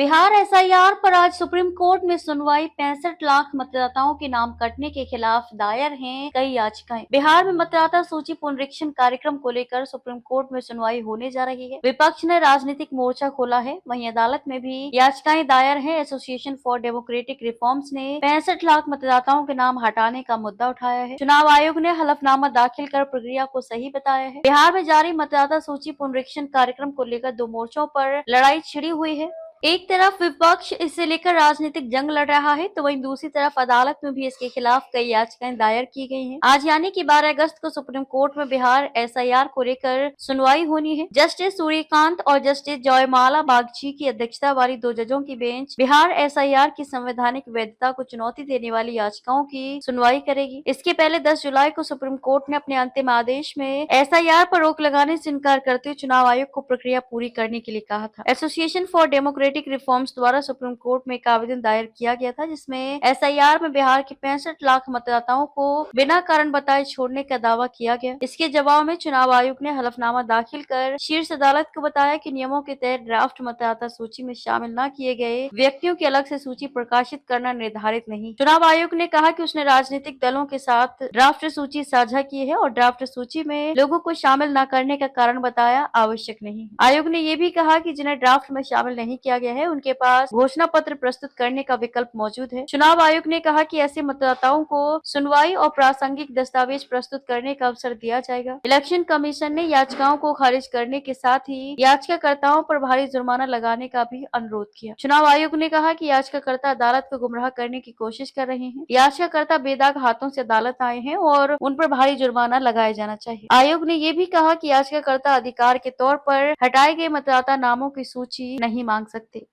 Bihar SIR पर आज supreme court में सुनवाई। 65 लाख मतदाताओं के नाम कटने के खिलाफ दायर हैं कई याचिकाएं। बिहार में मतदाता सूची पुनरीक्षण कार्यक्रम को लेकर सुप्रीम कोर्ट में सुनवाई होने जा रही है। विपक्ष ने राजनीतिक मोर्चा खोला है, वहीं अदालत में भी याचिकाएं दायर हैं। एसोसिएशन फॉर डेमोक्रेटिक रिफॉर्म्स ने 65 लाख मतदाताओं के नाम हटाने का मुद्दा उठाया है। चुनाव आयोग ने हलफनामा दाखिल कर प्रक्रिया को सही बताया है। बिहार में जारी मतदाता सूची पुनरीक्षण कार्यक्रम को लेकर दो मोर्चों पर लड़ाई छिड़ी हुई है। एक तरफ विपक्ष इसे लेकर राजनीतिक जंग लड़ रहा है, तो वहीं दूसरी तरफ अदालत में भी इसके खिलाफ कई याचिकाएं दायर की गई हैं। आज यानी कि 12 अगस्त को सुप्रीम कोर्ट में बिहार एसआईआर को लेकर सुनवाई होनी है। जस्टिस सूर्यकांत और जस्टिस जयमाला बागची की अध्यक्षता वाली दो जजों की बेंच बिहार एसआईआर की संवैधानिक वैधता को चुनौती देने वाली याचिकाओं की सुनवाई करेगी। इसके पहले 10 जुलाई को सुप्रीम कोर्ट ने अपने अंतिम आदेश में एसआईआर पर रोक लगाने से इनकार करते हुए चुनाव आयोग को प्रक्रिया पूरी करने के लिए कहा था। एसोसिएशन फॉर डेमोक्रेटिक रिफॉर्म्स द्वारा सुप्रीम कोर्ट में एक आवेदन दायर किया गया था, जिसमें एसआईआर में बिहार के 65 लाख मतदाताओं को बिना कारण बताए छोड़ने का दावा किया गया। इसके जवाब में चुनाव आयोग ने हलफनामा दाखिल कर शीर्ष अदालत को बताया कि नियमों के तहत ड्राफ्ट मतदाता सूची में शामिल न किए गए व्यक्तियों की अलग से सूची प्रकाशित करना निर्धारित नहीं। चुनाव आयोग ने कहा कि उसने राजनीतिक दलों के साथ ड्राफ्ट सूची साझा की है और ड्राफ्ट सूची में लोगों को शामिल न करने का कारण बताया आवश्यक नहीं। आयोग ने ये भी कहा कि जिन्हें ड्राफ्ट में शामिल नहीं किया गया है, उनके पास घोषणा पत्र प्रस्तुत करने का विकल्प मौजूद है। चुनाव आयोग ने कहा कि ऐसे मतदाताओं को सुनवाई और प्रासंगिक दस्तावेज प्रस्तुत करने का अवसर दिया जाएगा। इलेक्शन कमीशन ने याचिकाओं को खारिज करने के साथ ही याचिकाकर्ताओं पर भारी जुर्माना लगाने का भी अनुरोध किया। चुनाव आयोग ने कहा कि याचिकाकर्ता अदालत को गुमराह करने की कोशिश कर रहे हैं। याचिकाकर्ता बेदाग हाथों से अदालत आए हैं और उन पर भारी जुर्माना लगाया जाना चाहिए। आयोग ने ये भी कहा कि याचिकाकर्ता अधिकार के तौर पर हटाए गए मतदाता नामों की सूची नहीं मांग सकते।